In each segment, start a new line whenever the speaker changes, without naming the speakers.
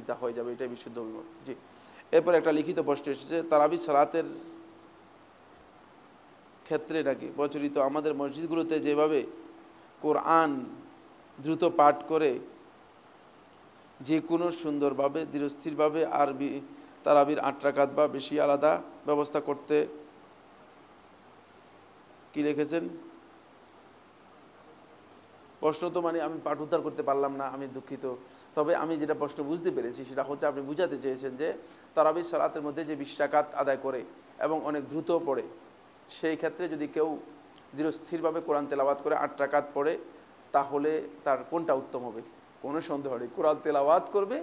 বিরোধিতা হয়ে যাবে, এটাই বিশুদ্ধ অভিমত। জি, এরপর একটা লিখিত প্রশ্ন এসেছে, তারাবি সালাতের ক্ষেত্রে নাকি প্রচলিত আমাদের মসজিদগুলোতে যেভাবে কোরআন দ্রুত পাঠ করে যে কোনো সুন্দরভাবে ধীরস্থিরভাবে আরবি তারাবির 8 রাকাত বা বেশি আলাদা ব্যবস্থা করতে, কি লিখেছেন প্রশ্ন তো মানে আমি পাঠ উদ্ধার করতে পারলাম না, আমি দুঃখিত। তবে আমি যেটা প্রশ্ন বুঝতে পেরেছি সেটা হচ্ছে আপনি বুঝাতে চেয়েছেন যে তারাবি সালাতের মধ্যে যে 20 রাকাত আদায় করে এবং অনেক দ্রুত পড়ে, সেই ক্ষেত্রে যদি কেউ ধীরস্থিরভাবে কোরআন তেলাওয়াত করে 8 রাকাত পড়ে তাহলে তার কোনটা উত্তম হবে? কোনো সন্দেহ নেই, কোরআন তেলাওয়াত করবে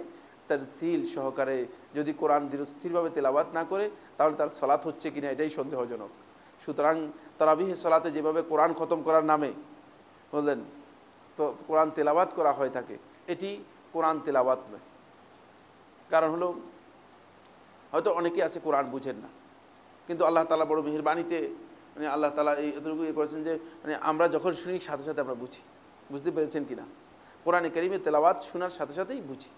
তার তিল সহকারে। যদি কোরআন ধীরস্থিরভাবে তেলাওয়াত না করে তাহলে তার সালাত হচ্ছে কিনা এটাই সন্দেহজনক। সুতরাং তারাবিহের সালাতে যেভাবে কোরআন খতম করার নামে বললেন তো কোরআন তেলাওয়াত করা হয়ে থাকে, এটি কোরআন তেলাওয়াত নয়। কারণ হলো হয়তো অনেকে আছে কোরআন বুঝেন না, কিন্তু আল্লাহ তাআলা বড় মেহেরবানিতে মানে আল্লাহ তাআলা এই এতটুকু করেছেন যে মানে আমরা যখন শুনি সাথে সাথে আমরা বুঝি। বুঝতে পেরেছেন কিনা? কোরআনে কারীমের তেলাওয়াত শোনার সাথে সাথেই বুঝি,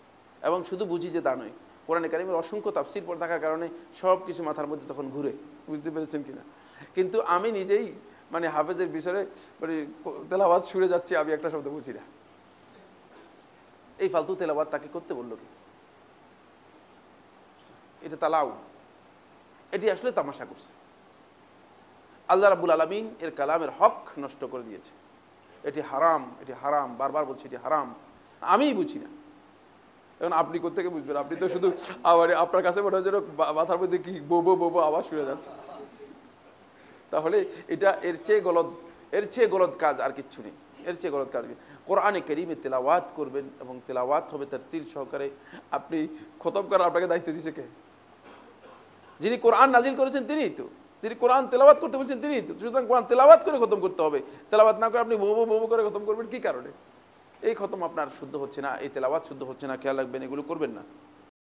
এবং শুধু বুঝি যে তা নয়, কোরআনে কারীমের অসংখ্য তাফসীর পড়ে থাকার কারণে সব কিছু মাথার মধ্যে তখন ঘুরে। বুঝতে পেরেছেন কিনা? কিন্তু আমি নিজেই মানে হাফেজের বিষয়ে মানে তেলাওয়াত শুনে যাচ্ছি, আমি একটা শব্দ বুঝি না। এই ফালতু তেলাওয়াত তাকে করতে বললো কি? এটা তালাও, এটি আসলে তামাশা করছে। আল্লাহ রাব্বুল আলামিন এর কালামের হক নষ্ট করে দিয়েছে। এটি হারাম, এটি হারাম, বারবার বলছি এটি হারাম, আমিই বুঝি না। এখন আপনি কোত্থেকে বুঝবেন? আপনি তো শুধু আপনার কাছে মনে হয় যেন মাথার মধ্যে কি বোবো বোবো আওয়াজ শুনে যাচ্ছে। তাহলে এটা এর চেয়ে গলদ কাজ আর কিচ্ছু নেই, এর চেয়ে গলদ কাজ। কোরআনে কারীমে তেলাওয়াত করবেন এবং তেলাওয়াত হবে তার তিল সহকারে। আপনি খতম করার আপনাকে দায়িত্ব দিয়েছে কে? যিনি কোরআন নাজিল করেছেন তিনিই তো, যিনি কোরআন তেলাওয়াত করতে বলছেন তিনিই তো। সুতরাং কোরআন তেলাওয়াত করে খতম করতে হবে, তেলাওয়াত না করে আপনি বোবো বোবো করে খতম করবেন কি কারণে? এই খতম আপনার শুদ্ধ হচ্ছে না, এই তেলাওয়াত শুদ্ধ হচ্ছে না, খেয়াল রাখবেন, এগুলো করবেন না।